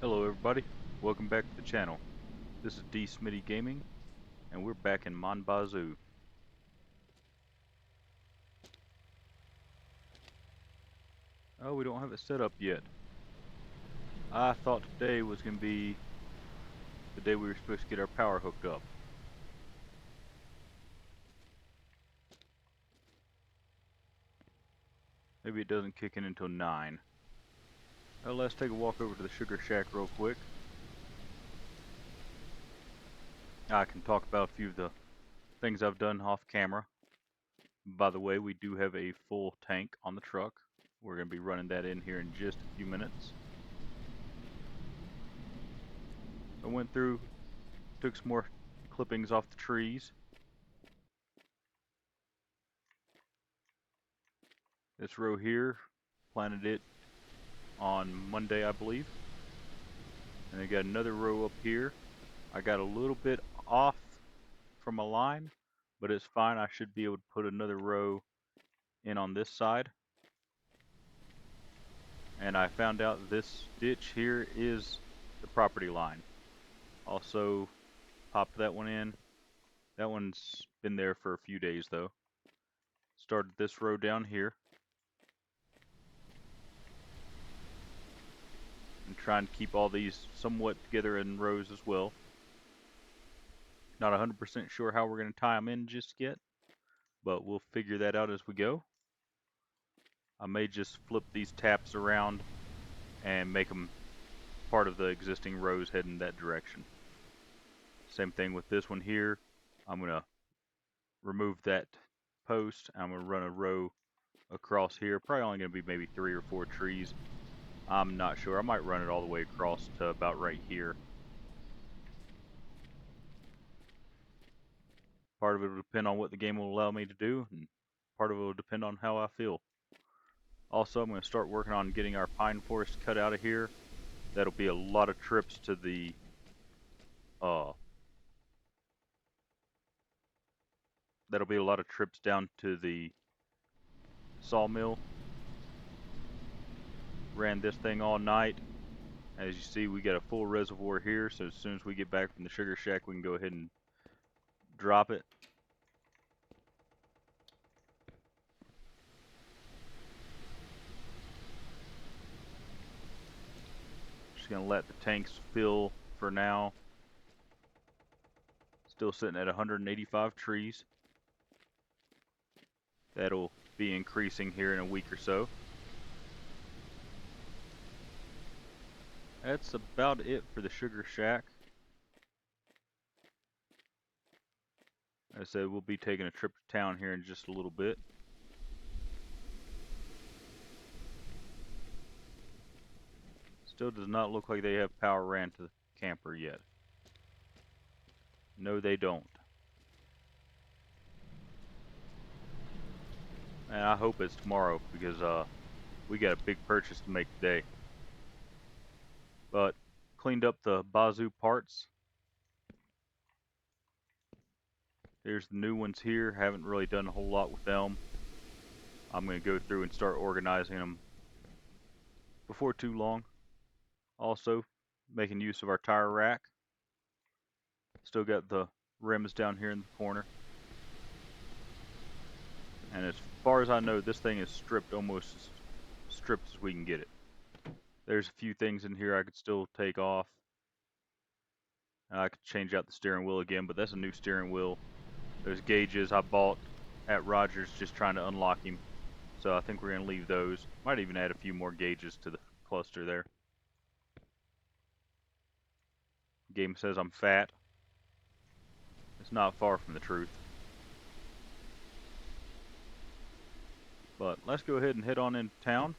Hello everybody, welcome back to the channel. This is D Smitty Gaming, and we're back in Mon Bazou. Oh, we don't have it set up yet. I thought today was going to be the day we were supposed to get our power hooked up. Maybe it doesn't kick in until 9. Well, let's take a walk over to the Sugar Shack real quick. I can talk about a few of the things I've done off camera. By the way, we do have a full tank on the truck. We're going to be running that in here in just a few minutes. I went through, took some more clippings off the trees. This row here, planted it on Monday, I believe. And I got another row up here. I got a little bit off from a line, but it's fine. I should be able to put another row in on this side. And I found out this ditch here is the property line. Also popped that one in. That one's been there for a few days though. Started this row down here. And trying to keep all these somewhat together in rows as well. Not 100% sure how we're going to tie them in just yet, but we'll figure that out as we go. I may just flip these taps around and make them part of the existing rows heading that direction. Same thing with this one here. I'm going to remove that post. I'm going to run a row across here. Probably only going to be maybe 3 or 4 trees. I'm not sure. I might run it all the way across to about right here. Part of it will depend on what the game will allow me to do, and part of it will depend on how I feel. Also, I'm going to start working on getting our pine forest cut out of here. That'll be a lot of trips to the down to the sawmill. Ran this thing all night. As you see, we got a full reservoir here, so as soon as we get back from the sugar shack, we can go ahead and drop it. Just gonna let the tanks fill for now. Still sitting at 185 trees. That'll be increasing here in a week or so. That's about it for the sugar shack. As I said, we'll be taking a trip to town here in just a little bit. Still does not look like they have power ran to the camper yet. No, they don't. And I hope it's tomorrow because we got a big purchase to make today. But cleaned up the Bazou parts. There's the new ones here. Haven't really done a whole lot with them. I'm going to go through and start organizing them before too long. Also, making use of our tire rack. Still got the rims down here in the corner. And as far as I know, this thing is stripped almost as stripped as we can get it. There's a few things in here I could still take off. I could change out the steering wheel again, but that's a new steering wheel. Those gauges I bought at Rogers just trying to unlock him. So I think we're going to leave those. Might even add a few more gauges to the cluster there. Game says I'm fat. It's not far from the truth. But let's go ahead and head on into town.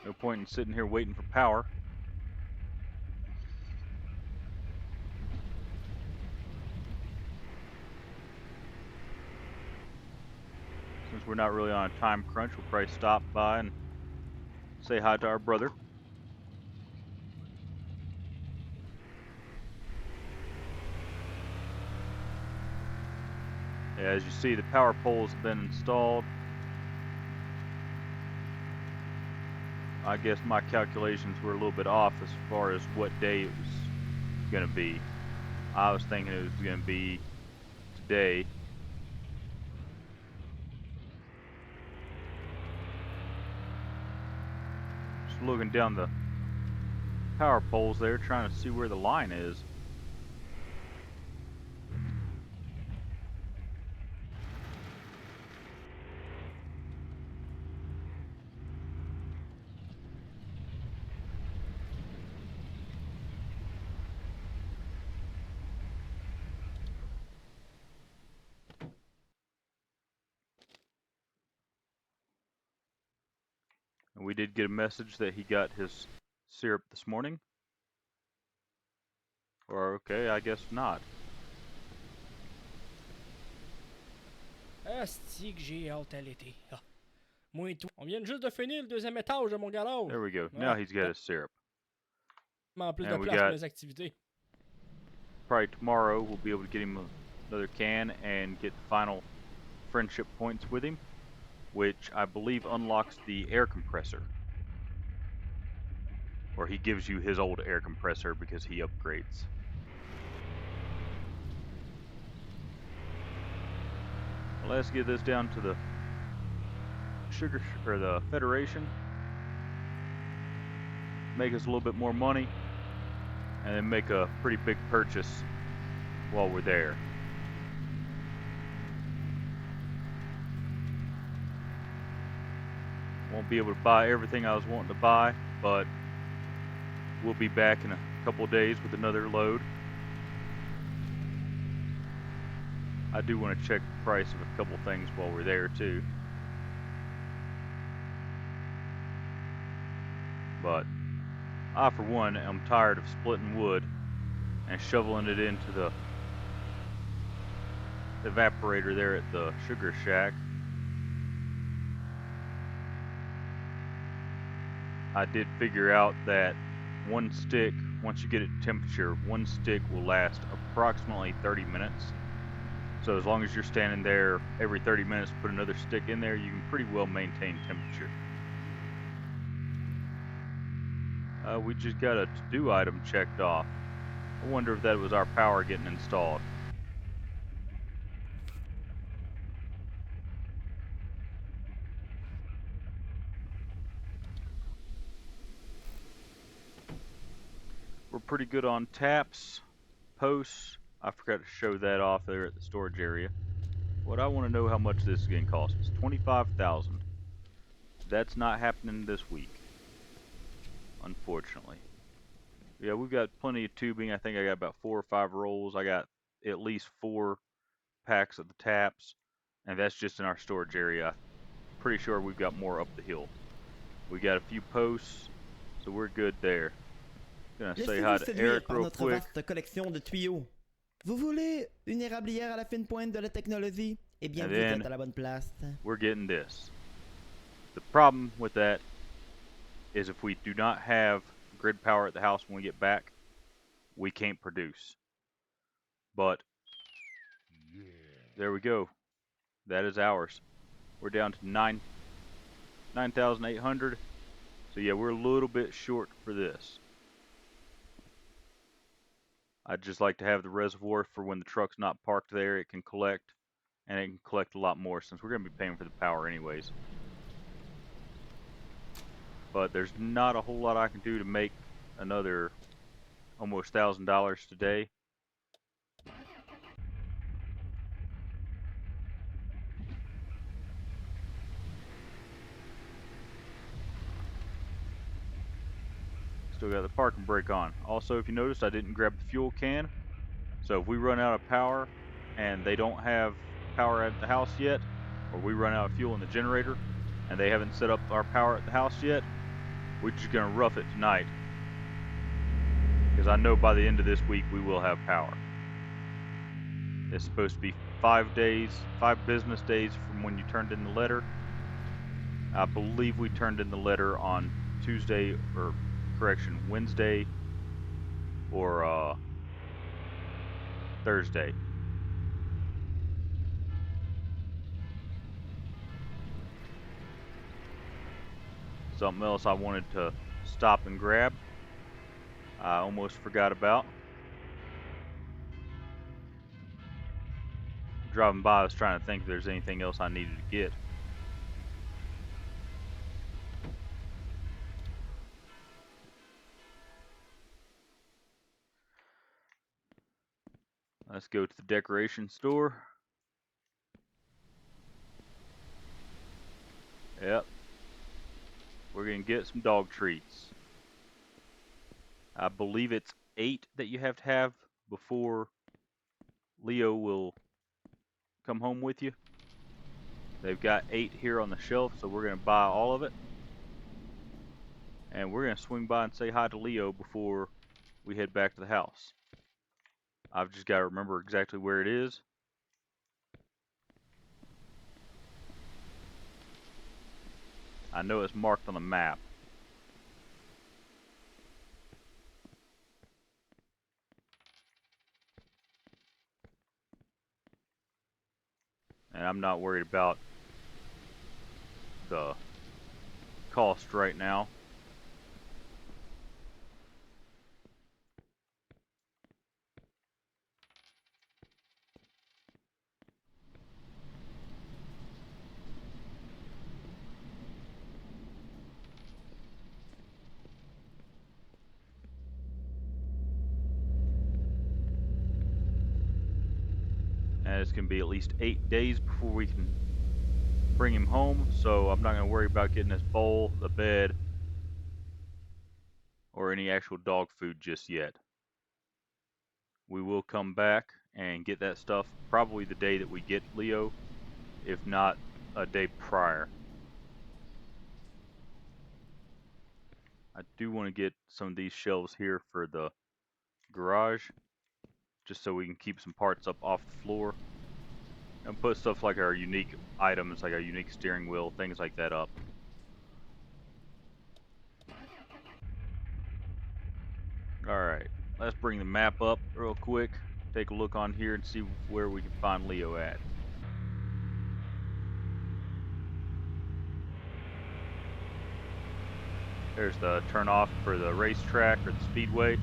No point in sitting here waiting for power. Since we're not really on a time crunch, we'll probably stop by and say hi to our brother. Yeah, as you see, the power poles have been installed. I guess my calculations were a little bit off as far as what day it was going to be. I was thinking it was going to be today. Just looking down the power poles there, trying to see where the line is. And we did get a message that he got his syrup this morning. Or, okay, I guess not. Asti que j'ai hâte à l'été. Ah. Moi et toi. On vient juste de finir le deuxième étage de mon garage. There we go. Ah, Now he's got his syrup. plus And de we place pour got, mes activités. probably tomorrow, we'll be able to get him another can and get the final friendship points with him, which I believe unlocks the air compressor. Or he gives you his old air compressor because he upgrades. Let's get this down to the sugar or the Federation. Make us a little bit more money, and then make a pretty big purchase while we're there. Won't be able to buy everything I was wanting to buy, but we'll be back in a couple of days with another load. I do want to check the price of a couple things while we're there too. But I, for one, am tired of splitting wood and shoveling it into the evaporator there at the sugar shack. I did figure out that one stick, once you get it to temperature, one stick will last approximately 30 minutes. So as long as you're standing there every 30 minutes, put another stick in there, you can pretty well maintain temperature. We just got a to-do item checked off. I wonder if that was our power getting installed. We're pretty good on taps, posts. I forgot to show that off there at the storage area. What I want to know how much this is going to cost is $25,000. That's not happening this week, unfortunately. Yeah, we've got plenty of tubing. I think I got about 4 or 5 rolls. I got at least 4 packs of the taps, and that's just in our storage area. I'm pretty sure we've got more up the hill. We got a few posts, so we're good there. Gonna say hi Laissez-vous to séduire Eric par real notre quick. vaste collection de tuyaux. Vous voulez une érablière à la fine pointe de la technologie? Eh bien, And vous then êtes à la bonne place. we're getting this. The problem with that is if we do not have grid power at the house when we get back, we can't produce. But there we go. That is ours. We're down to 9,800. So yeah, we're a little bit short for this. I'd just like to have the reservoir for when the truck's not parked there, it can collect, and it can collect a lot more since we're going to be paying for the power anyways. But there's not a whole lot I can do to make another almost $1,000 today. Still got the parking brake on. Also, if you noticed, I didn't grab the fuel can. So if we run out of power and they don't have power at the house yet, or we run out of fuel in the generator and they haven't set up our power at the house yet, we're just gonna rough it tonight. Because I know by the end of this week we will have power. It's supposed to be 5 business days from when you turned in the letter. I believe we turned in the letter on Wednesday or Thursday. Something else I wanted to stop and grab. I almost forgot about. Driving by, I was trying to think if there's anything else I needed to get. Let's go to the decoration store. Yep. We're going to get some dog treats. I believe it's 8 that you have to have before Leo will come home with you. They've got 8 here on the shelf, so we're going to buy all of it. And we're going to swing by and say hi to Leo before we head back to the house. I've just got to remember exactly where it is. I know it's marked on the map. And I'm not worried about the cost right now. And it's going to be at least 8 days before we can bring him home, so I'm not going to worry about getting this bowl, the bed, or any actual dog food just yet. We will come back and get that stuff probably the day that we get Leo, if not a day prior. I do want to get some of these shelves here for the garage, just so we can keep some parts up off the floor and put stuff like our unique items, like our unique steering wheel, things like that up. Alright, let's bring the map up real quick, take a look on here and see where we can find Leo at. There's the turnoff for the racetrack or the speedway.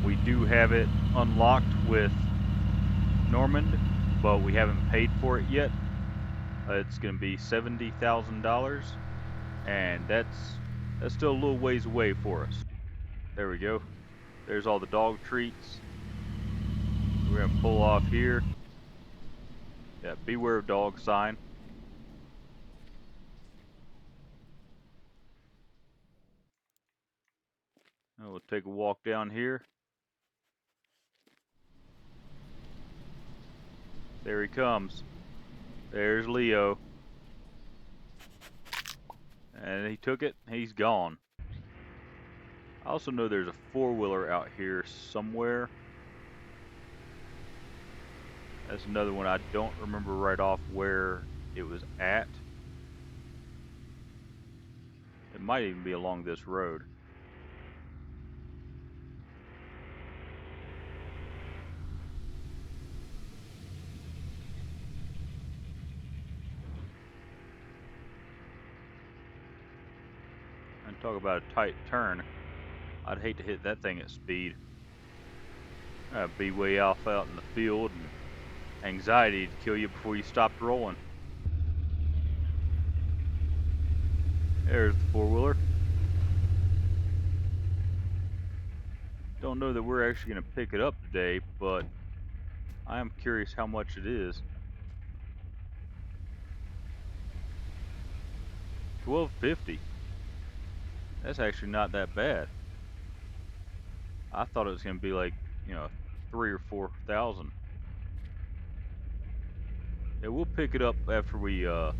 We do have it unlocked with Normand, but we haven't paid for it yet. It's going to be $70,000, and that's still a little ways away for us. There we go. There's all the dog treats. We're going to pull off here. Yeah, beware of dog sign. And we'll take a walk down here. There he comes. There's Leo. And he took it. He's gone. I also know there's a four-wheeler out here somewhere. That's another one I don't remember right off where it was at. It might even be along this road. And talk about a tight turn. I'd hate to hit that thing at speed. I'd be way off out in the field, and anxiety to kill you before you stopped rolling. There's the four-wheeler. Don't know that we're actually going to pick it up today, but I am curious how much it is. $12.50. That's actually not that bad. I thought it was going to be like, you know, 3 or 4,000. Yeah, we'll pick it up after we, or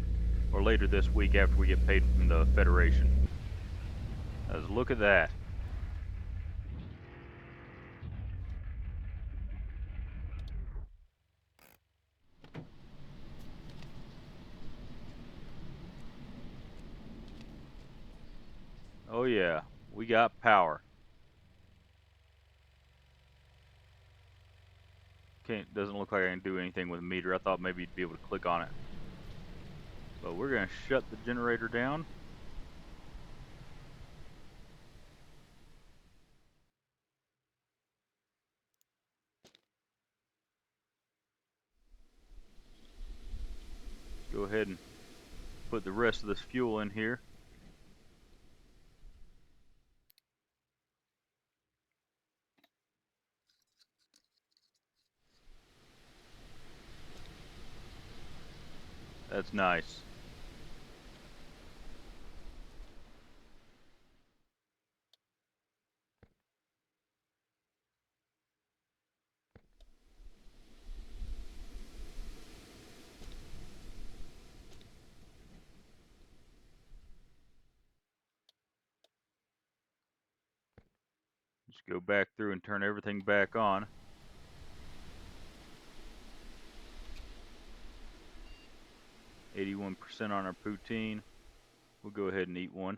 later this week after we get paid from the Federation. Let's look at that. Oh yeah, we got power. Doesn't look like I can do anything with a meter. I thought maybe you'd be able to click on it. But we're going to shut the generator down. Go ahead and put the rest of this fuel in here. That's nice. Just go back through and turn everything back on. .81% on our poutine. We'll go ahead and eat one.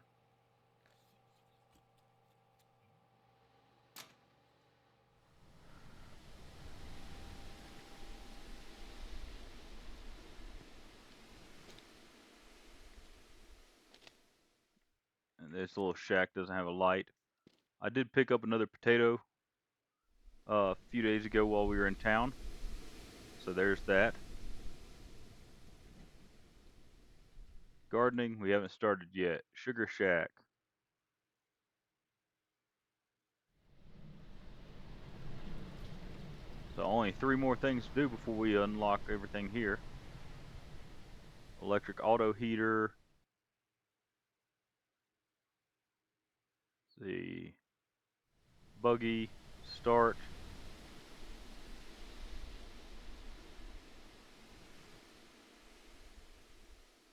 And this little shack doesn't have a light. I did pick up another potato a few days ago while we were in town. So there's that. Gardening, we haven't started yet. Sugar shack. So only 3 more things to do before we unlock everything here. Electric auto heater. The buggy, start.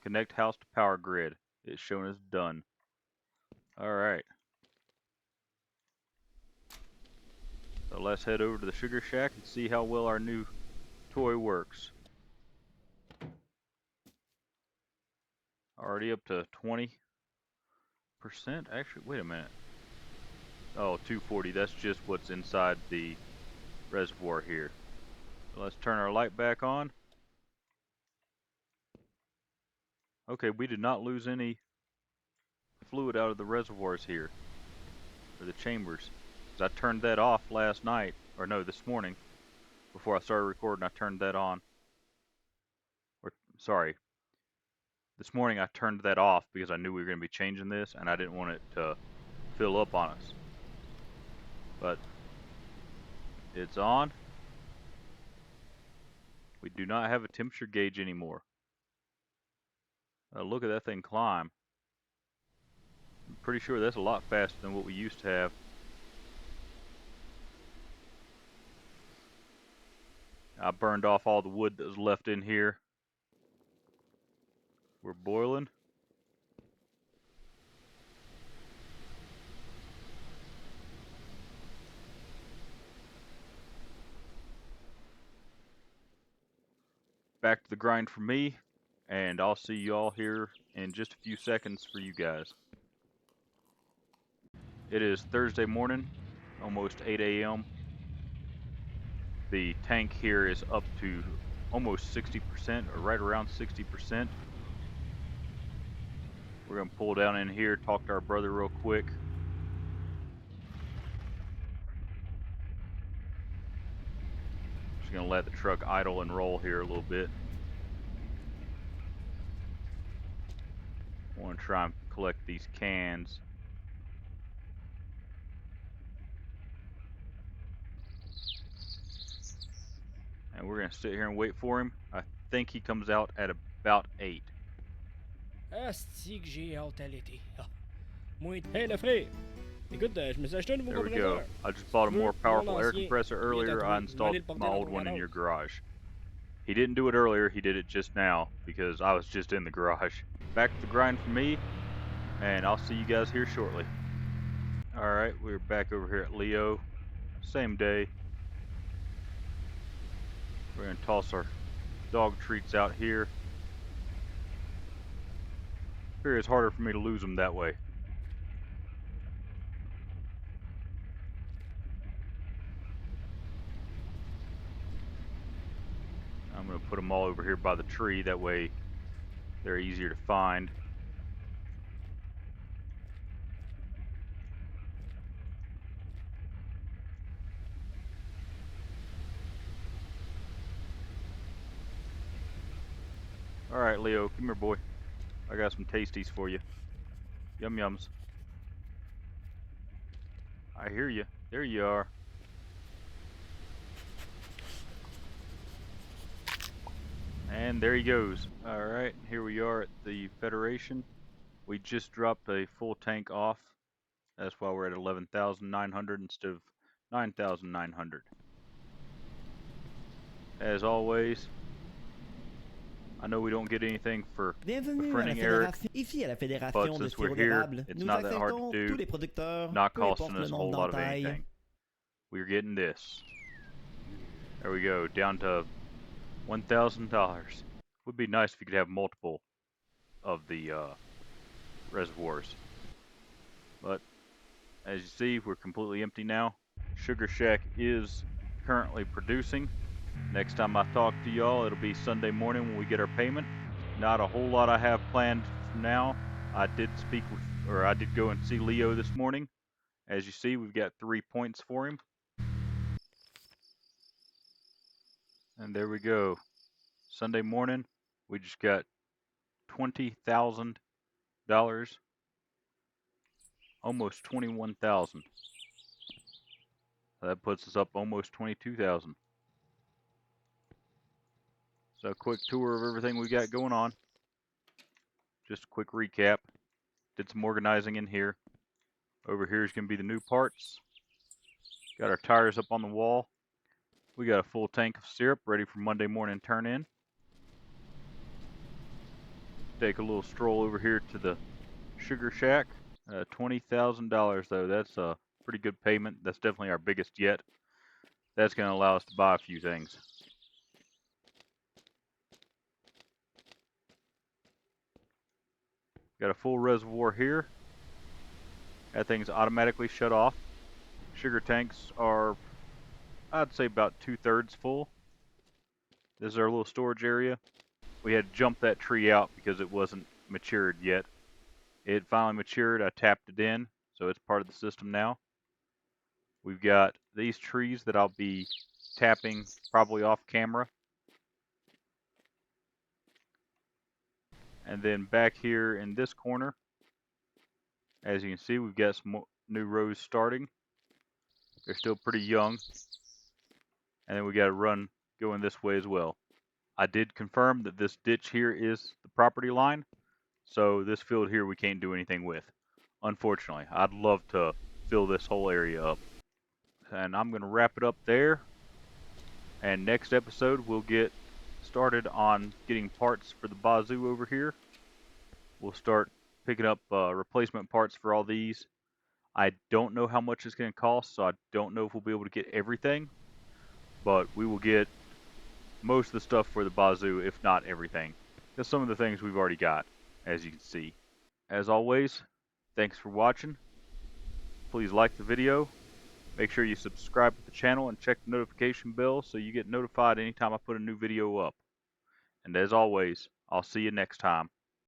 Connect house to power grid. It's shown as done. Alright. So let's head over to the sugar shack and see how well our new toy works. Already up to 20%. Actually, wait a minute. Oh, 240. That's just what's inside the reservoir here. So let's turn our light back on. Okay, we did not lose any fluid out of the reservoirs here, or the chambers. 'Cause I turned that off last night, or no, this morning. Before I started recording, I turned that on. Or, sorry. This morning I turned that off because I knew we were going to be changing this, and I didn't want it to fill up on us. But it's on. We do not have a temperature gauge anymore. Look at that thing climb. I'm pretty sure that's a lot faster than what we used to have. I burned off all the wood that was left in here. We're boiling. Back to the grind for me, and I'll see you all here in just a few seconds for you guys. It is Thursday morning, almost 8 a.m. The tank here is up to almost 60%, or right around 60%. We're going to pull down in here, talk to our brother real quick. Just going to let the truck idle and roll here a little bit. I want to try and collect these cans. And we're going to sit here and wait for him. I think he comes out at about 8. Asti que j'ai hâte à l'été. Ah. Moi, hey le frère! Écoute, je me suis acheté un nouveau There we go. compresseur. I just bought a more powerful air compressor Il vient earlier. à I trouver. installed Il va aller le my porter old dans ton one in your garage. garage. He didn't do it earlier, he did it just now because I was just in the garage. Back to the grind for me, and I'll see you guys here shortly. Alright, we're back over here at Leo. Same day. We're going to toss our dog treats out here. Here it's harder for me to lose them that way. I'm going to put them all over here by the tree, that way They're easier to find. Alright, Leo, come here, boy. I got some tasties for you. Yum yums. I hear you. There you are. And there he goes. Alright, here we are at the Federation. We just dropped a full tank off. That's why we're at 11,900 instead of 9,900. As always, I know we don't get anything for Bienvenue à la befriending Eric, Fédération. Ici à la but Fédération de since we're sirop here, d'érable, it's nous not that hard to acceptons do, tous les producteurs, not peu costing importe le us a whole nombre lot of d'entailles. anything. We're getting this. There we go, down to $1,000. Would be nice if you could have multiple of the reservoirs. But as you see, we're completely empty now. Sugar Shack is currently producing. Next time I talk to y'all, it'll be Sunday morning when we get our payment. Not a whole lot I have planned from now. I did go and see Leo this morning. As you see, we've got 3 points for him. And there we go. Sunday morning, we just got $20,000. Almost 21,000. That puts us up almost 22,000. So a quick tour of everything we got going on. Just a quick recap. Did some organizing in here. Over here is going to be the new parts. Got our tires up on the wall. We got a full tank of syrup ready for Monday morning turn in. Take a little stroll over here to the Sugar Shack. $20,000 though. That's a pretty good payment. That's definitely our biggest yet. That's going to allow us to buy a few things. Got a full reservoir here. That thing's automatically shut off. Sugar tanks are, I'd say, about 2/3 full. This is our little storage area. We had to jump that tree out because it wasn't matured yet. It finally matured. I tapped it in, so it's part of the system now. We've got these trees that I'll be tapping probably off camera. And then back here in this corner, as you can see, we've got some new rows starting. They're still pretty young. And then we got a run going this way as well. I did confirm that this ditch here is the property line, so this field here we can't do anything with. Unfortunately, I'd love to fill this whole area up. And I'm going to wrap it up there. And next episode we'll get started on getting parts for the Bazoo over here. We'll start picking up replacement parts for all these. I don't know how much it's going to cost, so I don't know if we'll be able to get everything, but we will get most of the stuff for the Bazoo, if not everything. Because some of the things we've already got, as you can see. As always, thanks for watching. Please like the video. Make sure you subscribe to the channel and check the notification bell so you get notified anytime I put a new video up. And as always, I'll see you next time.